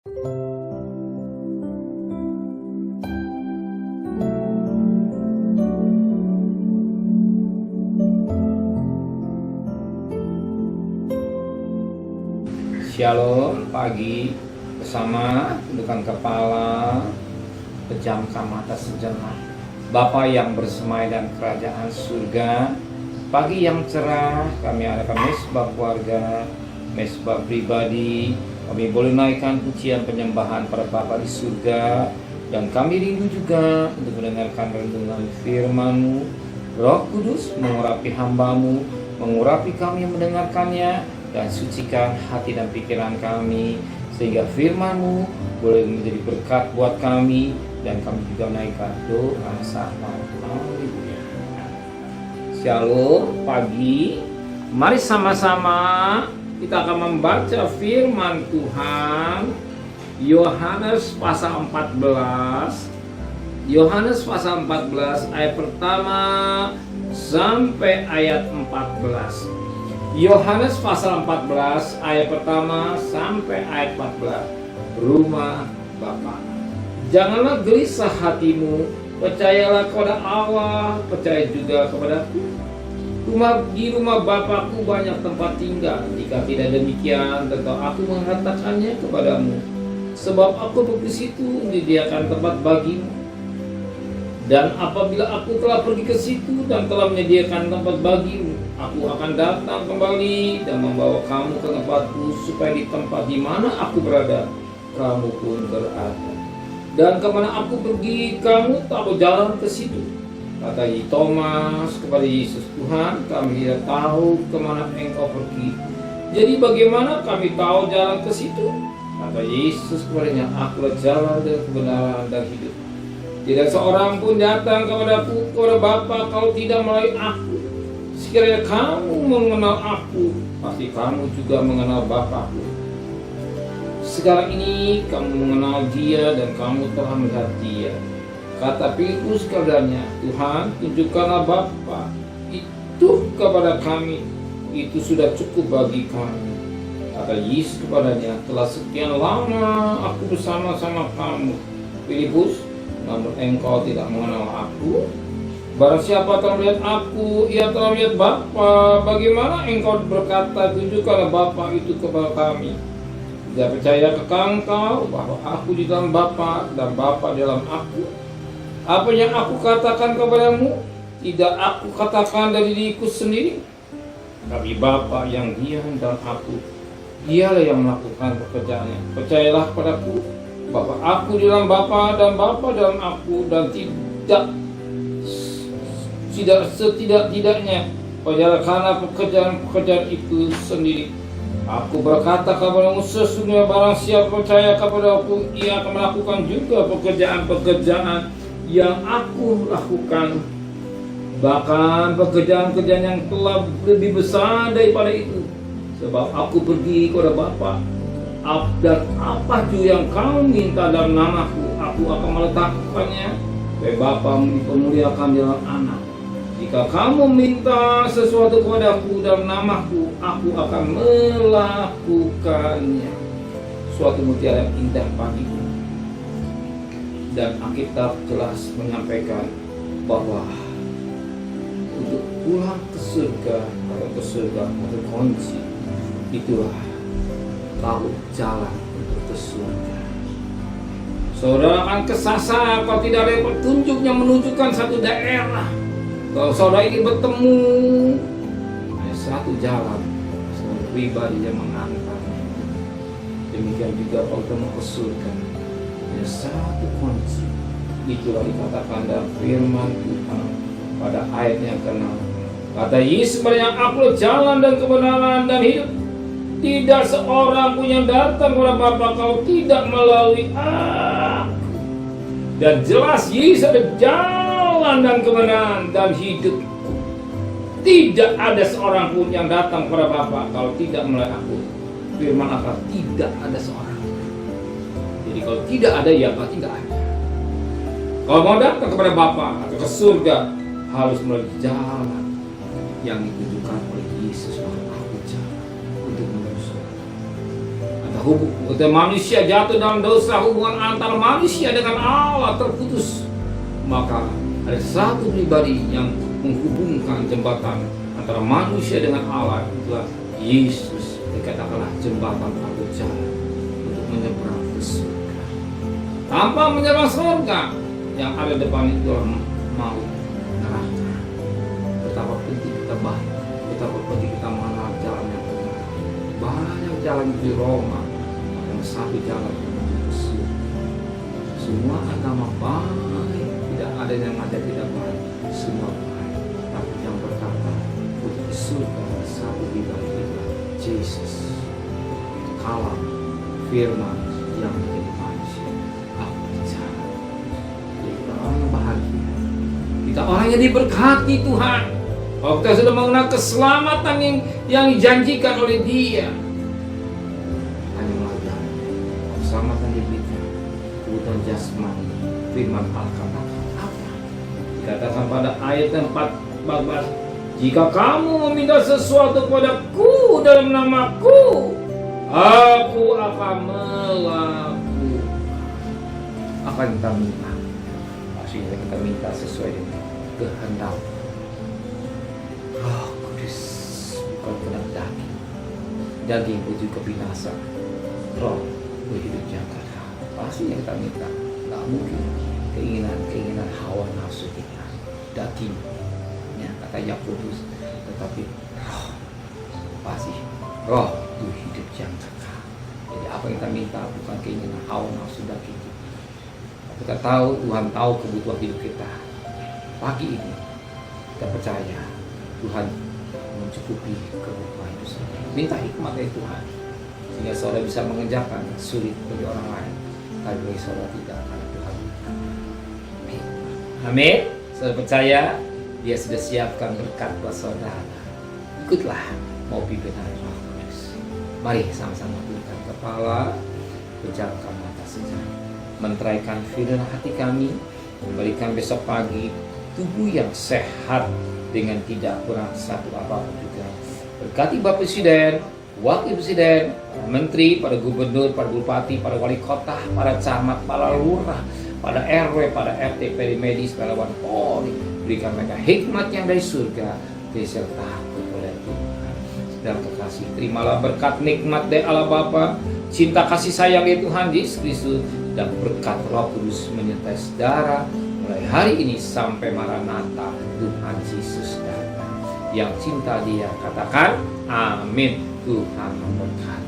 Shalom pagi bersama tundukkan kepala, pejamkan mata sejenak. Bapa yang bersemai dan kerajaan surga, pagi yang cerah kami adakan mesbah keluarga, mesbah pribadi. Kami boleh naikkan pujian penyembahan pada Bapa di surga, dan kami rindu juga untuk mendengarkan renungan firman-Mu. Roh Kudus mengurapi hamba-Mu, mengurapi kami yang mendengarkannya, dan sucikan hati dan pikiran kami, sehingga firman-Mu boleh menjadi berkat buat kami, dan kami juga naikkan doa sama. Haleluya. Shalom pagi, mari sama-sama kita akan membaca firman Tuhan. Yohanes pasal 14, Yohanes pasal 14 ayat pertama sampai ayat 14. Yohanes pasal 14 ayat pertama sampai ayat 14. Rumah Bapa. Janganlah gelisah hatimu, percayalah kepada Allah, percaya juga kepadaku. Di rumah Bapakku banyak tempat tinggal. Jika tidak demikian, tentu aku mengatakannya kepadamu. Sebab aku pergi ke situ menyediakan tempat bagimu. Dan apabila aku telah pergi ke situ dan telah menyediakan tempat bagimu, aku akan datang kembali dan membawa kamu ke tempatku, supaya di tempat di mana aku berada, kamu pun berada. Dan kemana aku pergi, kamu tahu jalan ke situ. Kata Thomas kepada Yesus, Tuhan, kami tidak tahu kemana Engkau pergi. Jadi bagaimana kami tahu jalan ke situ? Kata Yesus kepadanya, Akulah jalan dan kebenaran dan hidup. Tidak seorang pun datang kepadaku, kepada Bapa, kalau tidak melalui aku. Sekiranya kamu mengenal aku, pasti kamu juga mengenal Bapakku. Sekarang ini kamu mengenal Dia dan kamu telah melihat Dia. Kata Filipus kepadanya, Tuhan, tunjukkanlah Bapa itu kepada kami, itu sudah cukup bagi kami. Kata Yesus kepadanya, telah sekian lama aku bersama-sama kamu, Filipus, namun engkau tidak mengenal aku. Barang siapa telah melihat aku, ia telah melihat Bapa. Bagaimana engkau berkata, tunjukkanlah Bapa itu kepada kami? Tidak percaya engkau bahwa aku di dalam Bapa dan Bapa di dalam aku? Apa yang aku katakan kepadamu, tidak aku katakan dari diriku sendiri, tapi Bapa yang diam dalam aku, Dialah yang melakukan pekerjaannya. Percayalah padaku bahwa aku di dalam Bapa dan Bapa dalam aku, dan tidak setidak-tidaknya karena pekerjaan itu sendiri. Aku berkata kepadamu, sesungguhnya barang siapa percaya kepadaku, ia akan melakukan juga pekerjaan-pekerjaan yang aku lakukan, bahkan pekerjaan-pekerjaan yang telah lebih besar daripada itu. Sebab aku pergi kepada Bapa, dan apa juga yang kau minta dalam namaku, aku akan meletakkannya. Supaya Bapa dipermuliakan dalam Anak. Jika kamu minta sesuatu kepadaku dalam namaku, aku akan melakukannya. Suatu mutiara yang indah bagiku. Dan Alkitab jelas menyampaikan bahwa untuk pulang ke surga atau kunci, itulah tahu jalan untuk ke surga. Saudara akan kesasar kalau tidak ada petunjuk yang menunjukkan satu daerah. Kalau saudara ini bertemu, hanya satu jalan, seorang pribadi yang mengantarnya. Demikian juga kalau kita mau ke surga, hanya satu kunci. Itulah dikatakan dalam firman Tuhan pada ayat yang ke-6. Kata Yesus, yang aku jalan dan kebenaran dan hidup. Tidak seorang pun yang datang kepada Bapa kalau tidak melalui aku. Dan jelas Yesus ada jalan dan kebenaran dan hidup. Tidak ada seorang pun yang datang kepada Bapa kalau tidak melalui aku. Firman Allah, tidak ada seorang. Jadi kalau tidak ada, ya berarti tidak ada. Kalau mau datang kepada Bapa atau ke surga, harus melalui jalan yang ditunjukkan oleh Yesus. Aku jalan untuk menuju surga. Ada Ketika manusia jatuh dalam dosa, hubungan antara manusia dengan Allah terputus. Maka ada satu pribadi yang menghubungkan jembatan antara manusia dengan Allah, itulah Yesus. Dikatakanlah jembatan atau jalan untuk menyeberang ke surga. Tanpa menyerang surga, yang ada depan itu adalah maut, neraka. Betapa penting kita baik, betapa penting kita mengenal jalan yang benar. Banyak jalan di Roma, yang satu jalan menuju ke surga. Semua agama baik, tidak ada yang ada tidak baik, semua baik. Tapi yang berkata untuk ke surga satu pribadi itu Yesus. Kalam firman yang menjadi manusia. Apa bicara? Kita orang yang bahagia. Kita orang yang diberkati Tuhan. Kalau kita sudah mengenal keselamatan yang dijanjikan oleh Dia, hanya melayani. Keselamatan diberikan kebutuhan jasmani. Firman Alkitab apa? Dikatakan pada ayat 14, jika kamu meminta sesuatu kepadaku dalam namaku, aku akan melakukan. Apa yang kita minta? Maksudnya kita minta sesuai dengan kehendak Roh Kudus, bukan kehendak daging. Daging menuju kebinasaan, roh berhidup yang kekal. Pasti yang kita minta, tak mungkin keinginan hawa nafsu kita, daging. Kata Yakobus, tetapi roh, pasti roh itu hidup yang kekal. Jadi apa yang kita minta bukan keinginan hawa nafsu daging kita. Kita tahu Tuhan tahu kebutuhan hidup kita. Pagi ini kita percaya Tuhan mencukupi kebutuhan itu sendiri. Minta hikmat dari Tuhan sehingga saudara bisa mengerjakan sulit bagi orang lain, tapi bagi saudara tidak, karena Tuhan. Amin. Saudara percaya Dia sudah siapkan berkat buat saudara. Ikutlah mau pimpinan Roh Kudus. Mari sama-sama tundukkan kepala, pejamkan mata sejenak, menteraikan firman hati kami, memberikan besok pagi tubuh yang sehat dengan tidak kurang satu apapun juga. Berkati Bapak Presiden, Wakil Presiden, para Menteri, para Gubernur, para Bupati, para Wali Kota, para Camat, para Lurah, pada RW, pada RT, para medis, para relawan Polri. Berikan mereka hikmat yang dari surga, geser takut oleh Tuhan. Dan kekasih, terimalah berkat nikmat dari Allah Bapa, cinta kasih sayang dari Tuhan Yesus Kristus, dan berkat Roh Kudus menyertai saudara mulai hari ini sampai Maranatha Tuhan Yesus datang. Yang cinta Dia katakan amin. Tuhan memberkati.